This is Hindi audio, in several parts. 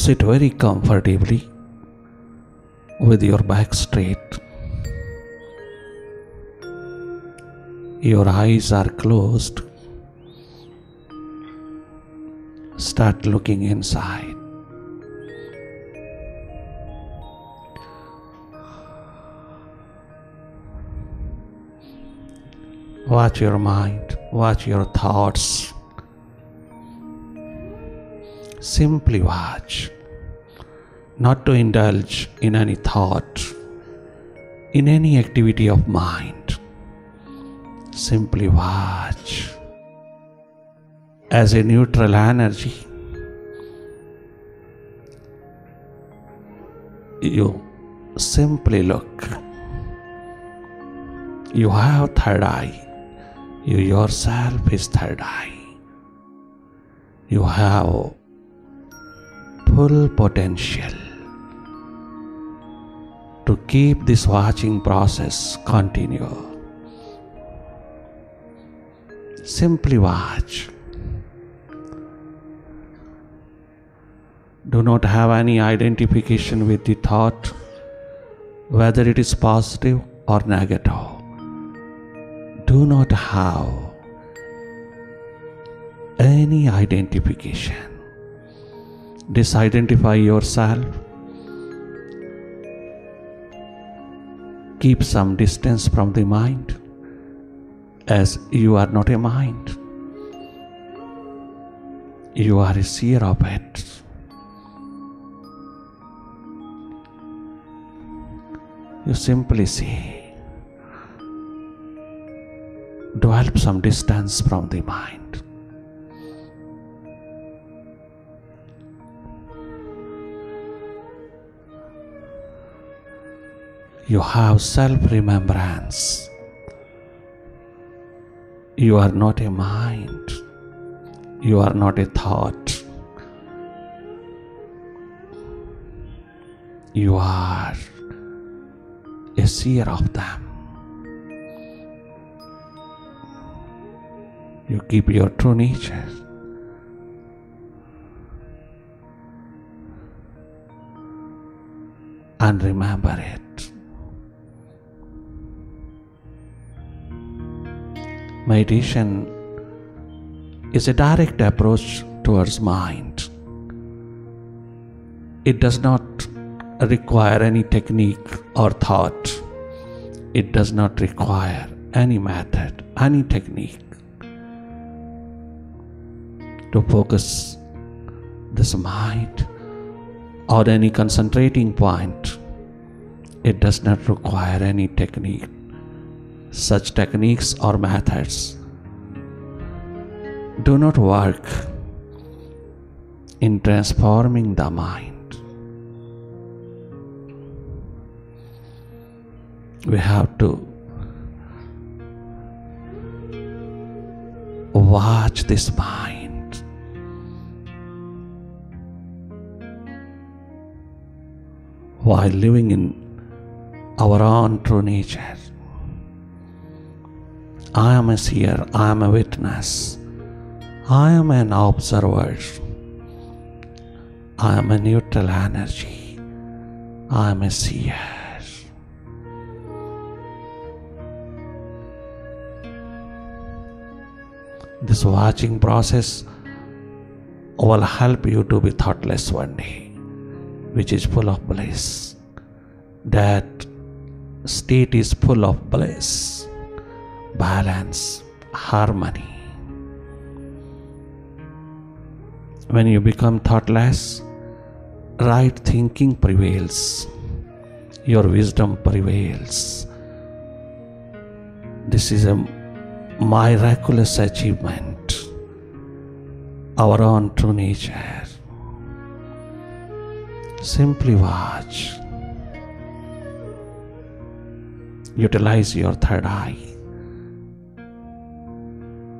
Sit very comfortably with your back straight. Your eyes are closed. Start looking inside. Watch your mind, watch your thoughts. Simply watch, not to indulge in any thought, in any activity of mind. Simply watch. As a neutral energy, you simply look. You have third eye. You yourself is third eye. You have full potential to keep this watching process continue. Simply watch. Do not have any identification with the thought, whether it is positive or negative. Do not have any identification. Disidentify yourself. Keep some distance from the mind, as you are not a mind. You are a seer of it. You simply see. Develop some distance from the mind. You have self-remembrance. You are not a mind. You are not a thought. You are a seer of them. You keep your true nature. And remember it. Meditation is a direct approach towards mind. It does not require any technique or thought. It does not require any method, any technique to focus this mind or any concentrating point. It does not require any technique. Such techniques or methods do not work in transforming the mind. We have to watch this mind. While living in our own true nature. I am a seer, I am a witness, I am an observer, I am a neutral energy, I am a seer. This watching process will help you to be thoughtless one day, which is full of bliss. That state is full of bliss, balance, harmony. When you become thoughtless, right thinking prevails, your wisdom prevails. This is a miraculous achievement, our own true nature. Simply watch. Utilize your third eye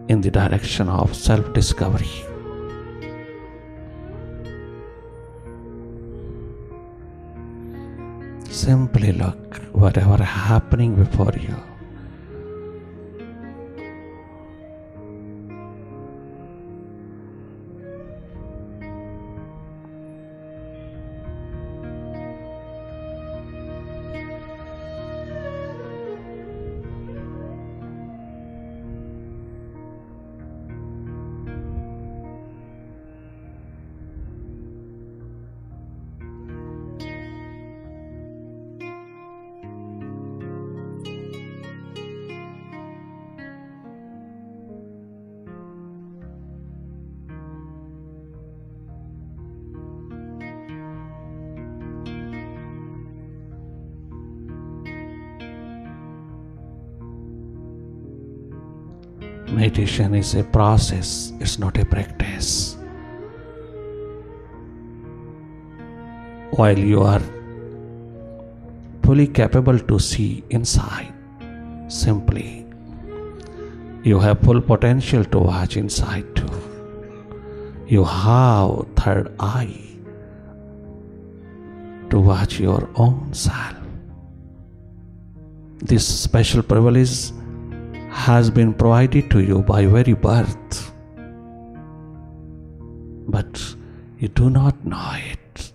in the direction of self-discovery. Simply look whatever happening before you. Meditation is a process, it's not a practice. While you are fully capable to see inside, simply you have full potential to watch inside too. You have third eye to watch your own self. This special privilege has been provided to you by very birth, but you do not know it.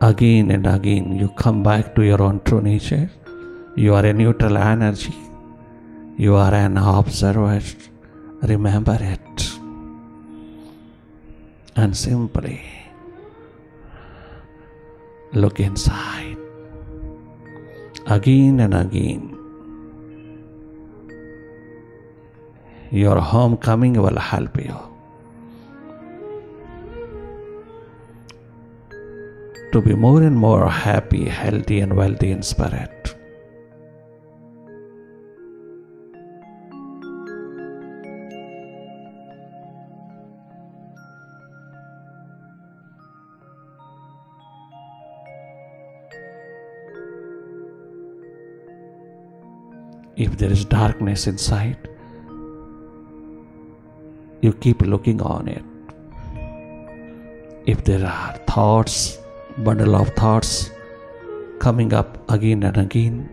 Again and again you come back to your own true nature. You are a neutral energy. You are an observer. Remember it. And simply look inside. Again and again. Your homecoming will help you to be more and more happy, healthy, and wealthy in spirit. If there is darkness inside, you keep looking on it. If there are thoughts, bundle of thoughts coming up again and again,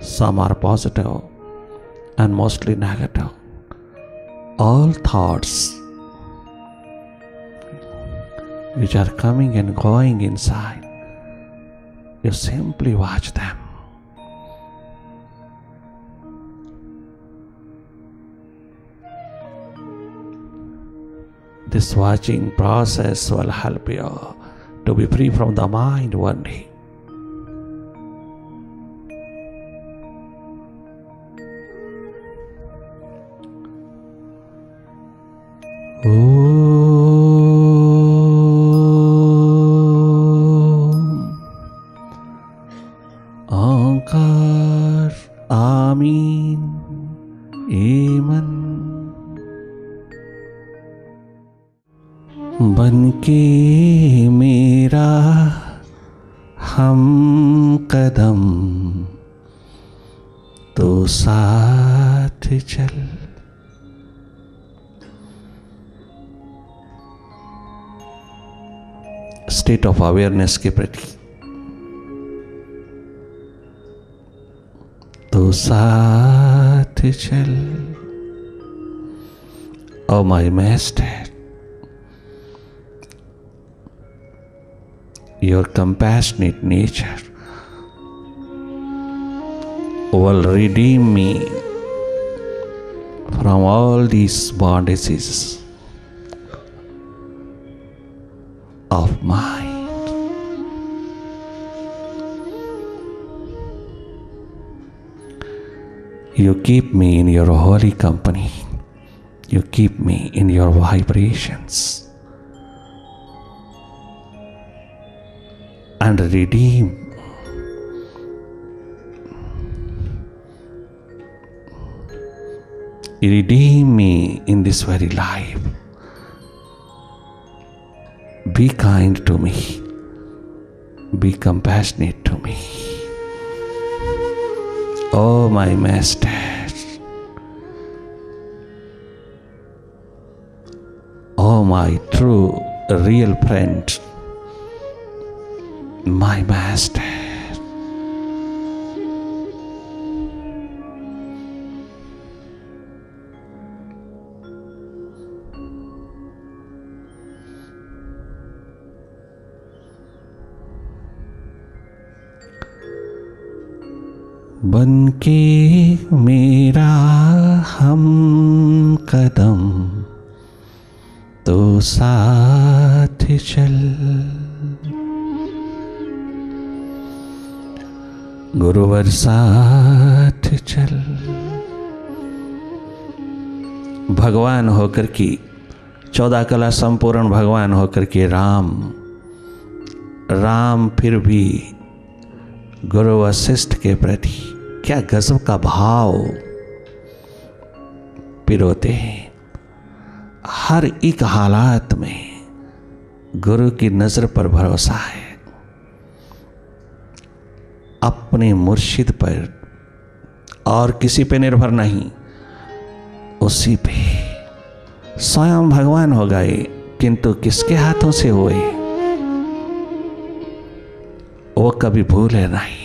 some are positive and mostly negative. All thoughts which are coming and going inside, you simply watch them. This watching process will help you to be free from the mind one day. Ankar, Amin, Amen. बनके मेरा हम कदम तो साथ चल। स्टेट ऑफ अवेयरनेस के प्रति तो साथ चल। Oh my master, your compassionate nature will redeem me from all these bondages of mind. You keep me in your holy company. You keep me in your vibrations. And redeem me in this very life. Be kind to me. Be compassionate to me. Oh my master, oh my true real friend, my master. बनके मेरा हम कदम तो साथ चल। गुरुवर साथ चल, भगवान होकर के, 14 कला संपूर्ण भगवान होकर के राम फिर भी गुरु वशिष्ठ के प्रति क्या गजब का भाव पिरोते हैं। हर एक हालात में गुरु की नजर पर भरोसा है, अपने मुर्शिद पर और किसी पे निर्भर नहीं, उसी पे स्वयं भगवान हो गए, किंतु किसके हाथों से हुए वो कभी भूले नहीं।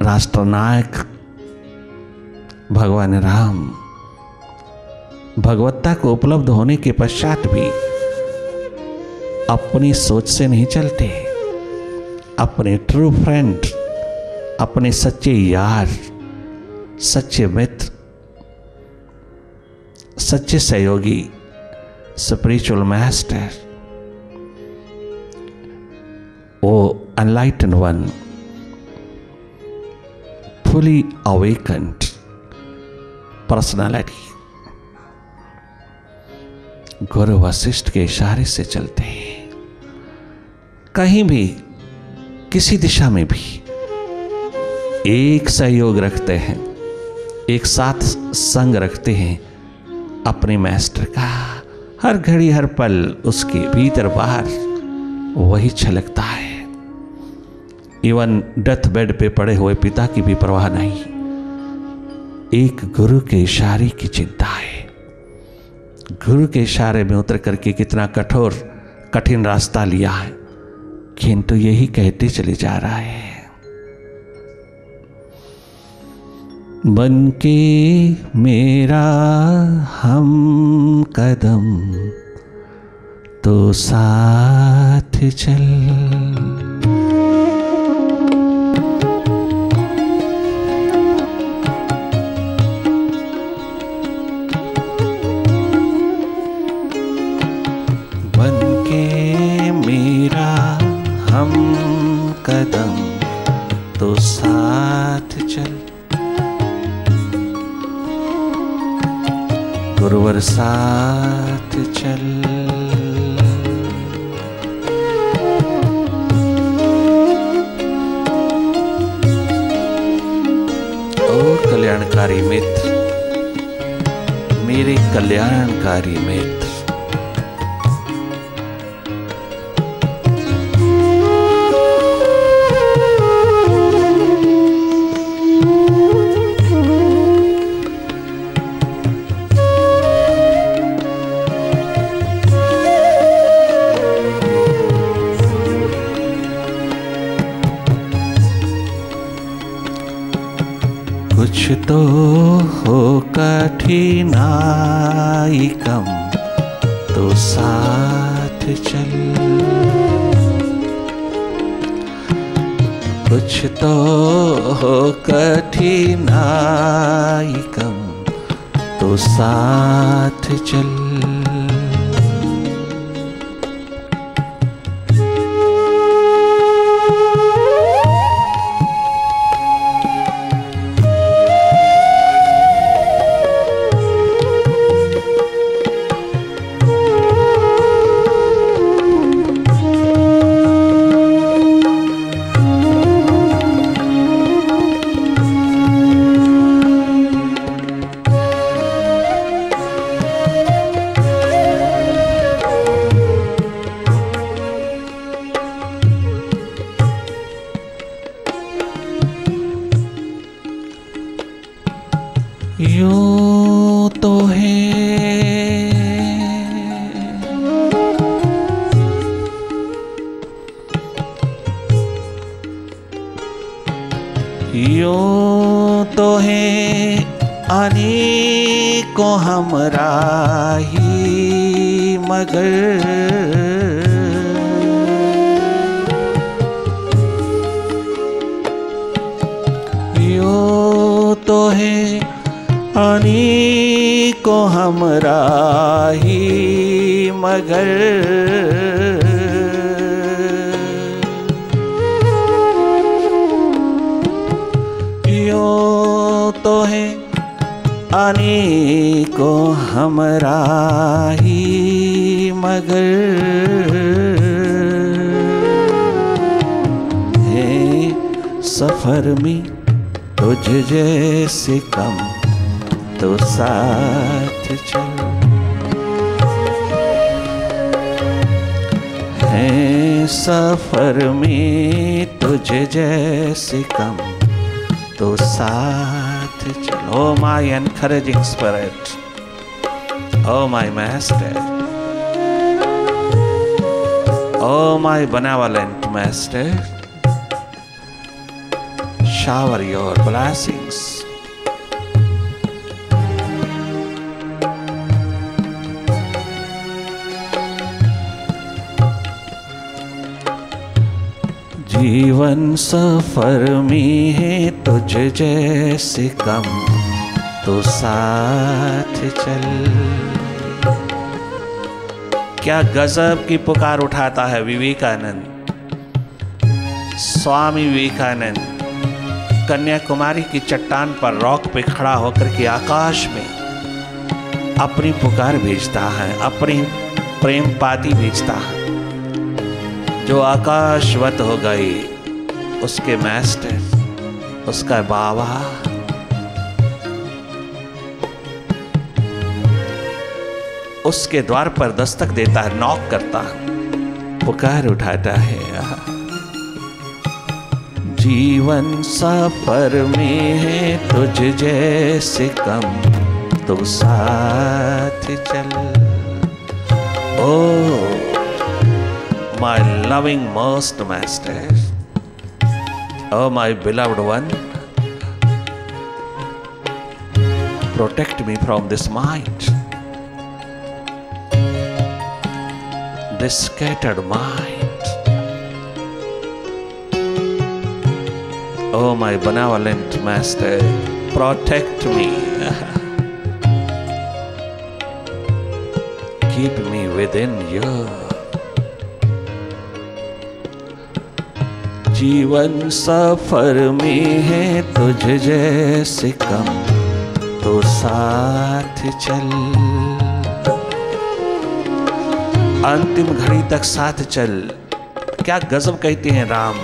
राष्ट्रनायक भगवान राम भगवत्ता को उपलब्ध होने के पश्चात भी अपनी सोच से नहीं चलते। अपने ट्रू फ्रेंड, अपने सच्चे यार, सच्चे मित्र, सच्चे सहयोगी, स्पिरिचुअल मास्टर, वो enlighten one, fully awakened personality गुरु वशिष्ठ के इशारे से चलते हैं। कहीं भी, किसी दिशा में भी एक सहयोग रखते हैं, एक साथ संग रखते हैं अपने मास्टर का। हर घड़ी हर पल उसके भीतर बाहर वही छलकता है। इवन डेथ बेड पे पड़े हुए पिता की भी परवाह नहीं, एक गुरु के इशारे की चिंता है। गुरु के इशारे में उतर करके कितना कठोर कठिन रास्ता लिया है, किंतु यही कहते चले जा रहा है, बन के मेरा हम कदम तो साथ चल। बन के मेरा हम कदम तो साथ चल, गुरुवर साथ चल। ओ कल्याणकारी मित्र, मेरे कल्याणकारी मित्र, कुछ तो हो कठिनाई कम तो साथ चल, कुछ तो हो कठिनाई कम तो साथ चल। यूं तो है यूं तो है अनेकों हमराही, मगर यूं तो है अनेकों हमराही, मगर यूं तो है अनेको हमरा ही मगर है सफर में तुझ जैसे कम तो साथ चल। है सफर में तुझ जैसे कम तो साथ चल। Oh my encouraging spirit, oh my master, oh my benevolent master, shower your blessings. जीवन सफर में है तुझ जैसे कम तो साथ चल। क्या गजब की पुकार उठाता है विवेकानंद, स्वामी विवेकानंद कन्याकुमारी की चट्टान पर रॉक पे खड़ा होकर के आकाश में अपनी पुकार भेजता है, अपनी प्रेम पाती भेजता है। जो आकाशवत हो गई उसके मास्टर, उसका बाबा उसके द्वार पर दस्तक देता है, नॉक करता है, पुकार उठाता है। जीवन सफर में है तुझ जैसे कम तो साथ चल। ओ my loving most master, oh my beloved one, protect me from this mind, this scattered mind. Oh my benevolent master, protect me, keep me within you. जीवन सफर में है तुझ जैसे कम तो साथ चल। अंतिम घड़ी तक साथ चल। क्या गजब कहते हैं राम।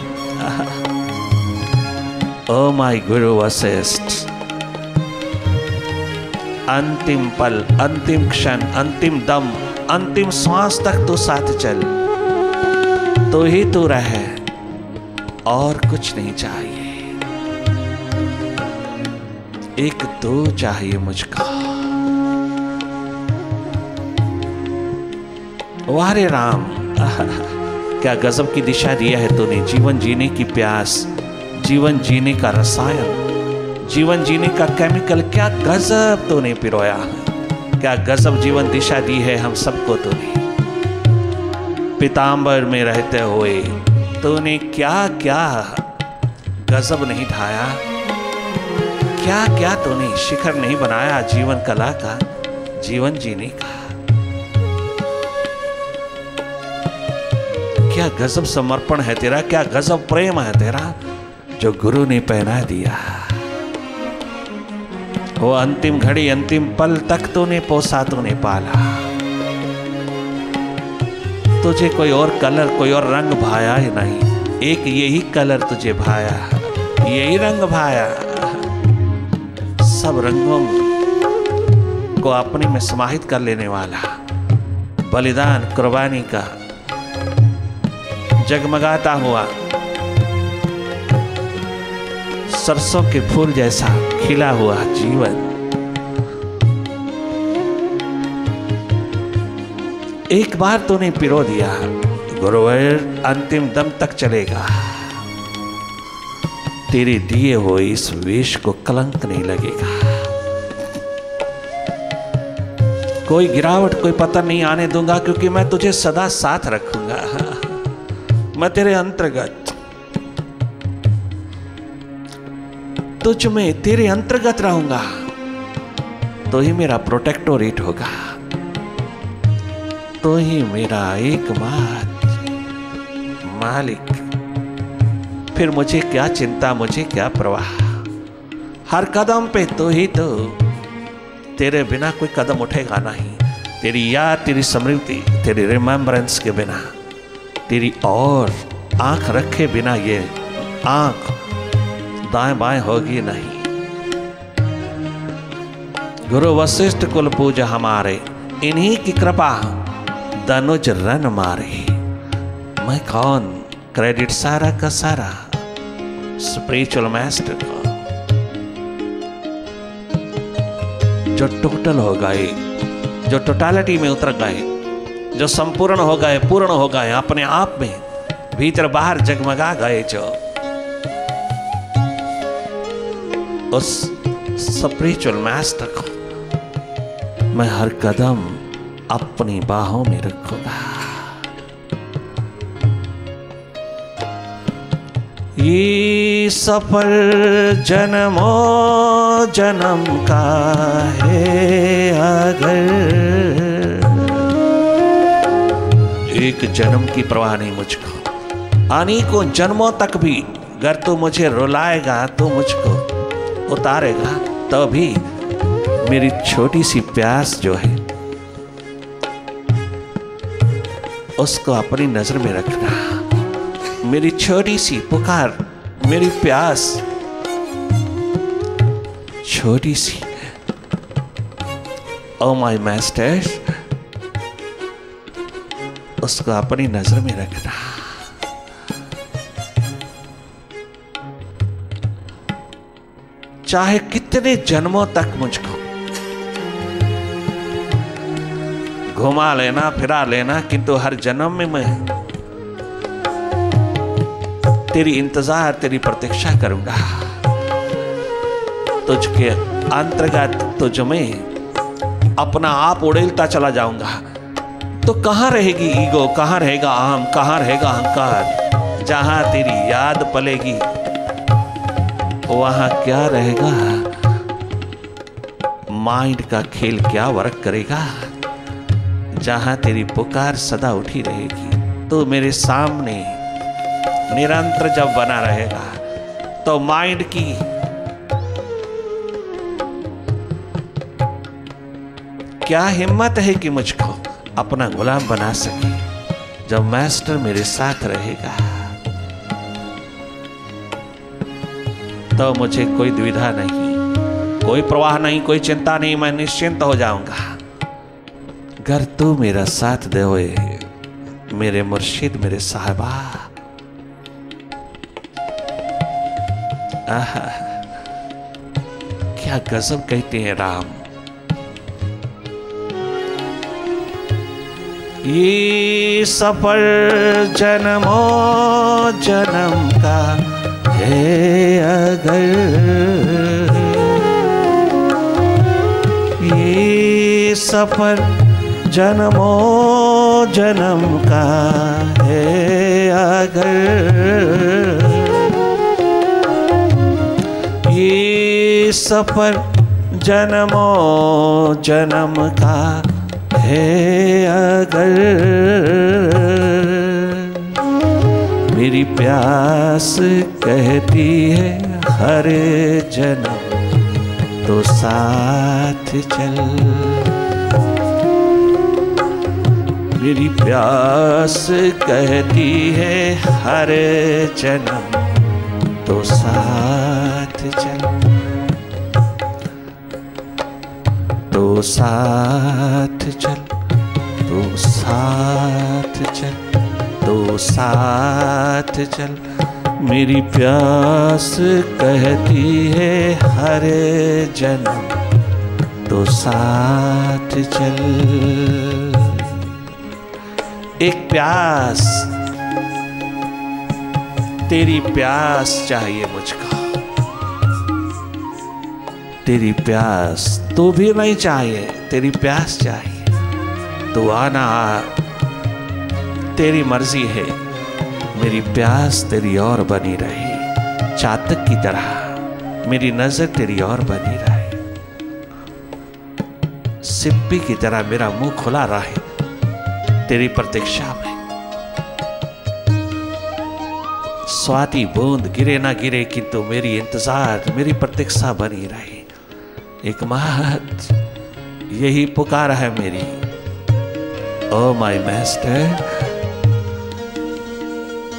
ओ माय गुरु वशिष्ठ, अंतिम पल, अंतिम क्षण, अंतिम दम, अंतिम श्वास तक तो साथ चल। तो ही तो रहे, और कुछ नहीं चाहिए। एक तो चाहिए मुझको। वाह रे राम, क्या गजब की दिशा दिया है तूने। जीवन जीने की प्यास, जीवन जीने का रसायन, जीवन जीने का केमिकल, क्या गजब तूने पिरोया है। क्या गजब जीवन दिशा दी है हम सबको तूने। पीताम्बर में रहते हुए तूने क्या क्या गजब नहीं ढाया, क्या क्या तूने शिखर नहीं बनाया जीवन कला का, जीवन जीने का। क्या गजब समर्पण है तेरा, क्या गजब प्रेम है तेरा जो गुरु ने पहना दिया। वो अंतिम घड़ी, अंतिम पल तक तूने पोसा, तूने पाला। तुझे कोई और कलर, कोई और रंग भाया ही नहीं। एक यही कलर तुझे भाया, यही रंग भाया। सब रंगों को अपने में समाहित कर लेने वाला बलिदान, कुर्बानी का जगमगाता हुआ सरसों के फूल जैसा खिला हुआ जीवन। एक बार तूने पिरो दिया, गुरुवर अंतिम दम तक चलेगा। तेरे दिए हुए इस वेश को कलंक नहीं लगेगा। कोई गिरावट, कोई पतन नहीं आने दूंगा, क्योंकि मैं तुझे सदा साथ रखूंगा। मैं तेरे अंतर्गत, तुझ में, तेरे अंतर्गत रहूंगा। तो ही मेरा प्रोटेक्टोरेट होगा, तो ही मेरा एकमात्र मालिक। फिर मुझे क्या चिंता, मुझे क्या परवाह। हर कदम पे तो ही तो, तेरे बिना कोई कदम उठेगा नहीं। तेरी याद, तेरी स्मृति, तेरी रिमेम्बरेंस के बिना, तेरी और आंख रखे बिना ये आंख दाएं बाएं होगी नहीं। गुरु वशिष्ठ कुल पूज हमारे, इन्हीं की कृपा दनुज रन मारे। मैं कौन? क्रेडिट सारा का सारा स्पिरिचुअल मास्टर का, जो टोटल हो गए, जो टोटालिटी में उतर गए, जो संपूर्ण हो गए, पूर्ण हो गए, अपने आप में भीतर बाहर जगमगा गए, जो उस स्पिरिचुअल मास्टर को मैं हर कदम अपनी बाहों में रखूंगा। ये सफर जन्मों जन्म का है, अगर एक जन्म की परवाह नहीं मुझको, अनेकों जन्मों तक भी अगर तू मुझे रुलाएगा, तो मुझको उतारेगा, तो भी मेरी छोटी सी प्यास जो है उसको अपनी नजर में रखना। मेरी छोटी सी पुकार, मेरी प्यास छोटी सी, ओ माय मास्टर, उसको अपनी नजर में रखना। चाहे कितने जन्मों तक मुझको घुमा लेना, फिरा लेना, किंतु हर जन्म में मैं तेरी इंतजार, तेरी प्रतीक्षा करूंगा। तुझके अंतर्गत तुझ में अपना आप उड़ेलता चला जाऊंगा। तो कहां रहेगी ईगो, कहां रहेगा अहम, कहां रहेगा अहंकार? जहां तेरी याद पलेगी वहां क्या रहेगा? माइंड का खेल क्या वर्क करेगा? जहां तेरी पुकार सदा उठी रहेगी, तो मेरे सामने निरंतर जब बना रहेगा, तो माइंड की क्या हिम्मत है कि मुझको अपना गुलाम बना सके? जब मास्टर मेरे साथ रहेगा तो मुझे कोई दुविधा नहीं, कोई प्रवाह नहीं, कोई चिंता नहीं, मैं निश्चिंत हो जाऊंगा। अगर तू मेरा साथ दे, मेरे मुर्शिद, मेरे साहिबा। आहा, क्या गजब कहते हैं राम। ये सफर जन्मों जन्म का है, अगर ये सफर जन्मों जन्म का है, अगर ये सफर जन्मों जन्म का है, अगर मेरी प्यास कहती है हर जन्म तो साथ चल। मेरी प्यास कहती है हर जन्म तो साथ चल, तो साथ चल, तो साथ चल, तो साथ चल। मेरी प्यास कहती है हर जन्म तो साथ चल। एक प्यास, तेरी प्यास चाहिए मुझको, तेरी प्यास। तू भी नहीं चाहिए, तेरी प्यास चाहिए। तू आना, तेरी मर्जी है। मेरी प्यास तेरी और बनी रही, चातक की तरह मेरी नजर तेरी और बनी रहे, सिप्पी की तरह मेरा मुंह खुला रहे तेरी प्रतीक्षा में। स्वाति बूंद गिरे ना गिरे, किंतु मेरी इंतजार, मेरी प्रतीक्षा बनी रही। एक महत यही पुकार है मेरी। ओ माय मास्टर,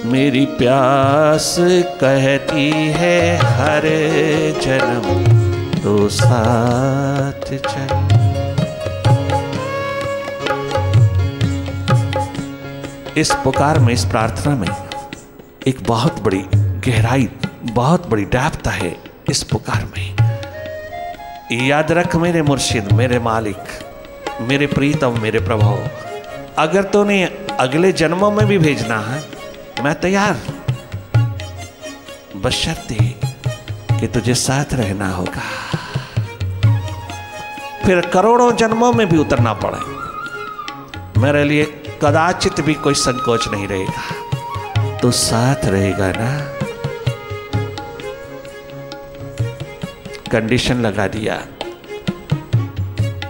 मेरी प्यास कहती है हर जन्म तो साथ चल। इस पुकार में, इस प्रार्थना में एक बहुत बड़ी गहराई, बहुत बड़ी डेप्थ है इस पुकार में। याद रख मेरे मुर्शिद, मेरे मालिक, मेरे प्रीतम, मेरे प्रभु, अगर तूने अगले जन्मों में भी भेजना है मैं तैयार, बशर्ते कि तुझे साथ रहना होगा। फिर करोड़ों जन्मों में भी उतरना पड़े, मेरे लिए कदाचित भी कोई संकोच नहीं रहेगा। तो साथ रहेगा ना? कंडीशन लगा दिया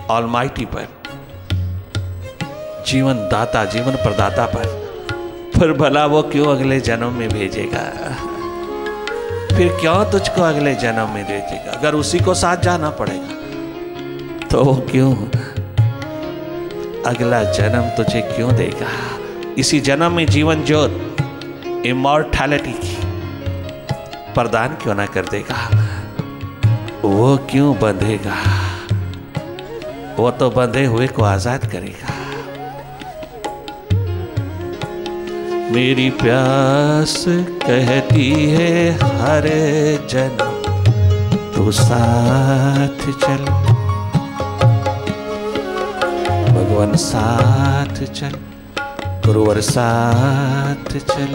ऑलमाइटी पर, जीवन दाता, जीवन प्रदाता पर। फिर भला वो क्यों अगले जन्म में भेजेगा? फिर क्यों तुझको अगले जन्म में भेजेगा? अगर उसी को साथ जाना पड़ेगा तो वो क्यों अगला जन्म तुझे क्यों देगा? इसी जन्म में जीवन ज्योत, इमॉर्टैलिटी की प्रदान क्यों ना कर देगा? वो क्यों बंधेगा? वो तो बंधे हुए को आजाद करेगा। मेरी प्यास कहती है हर जन्म तो साथ चल, भगवान साथ चल, गुरुवर साथ चल।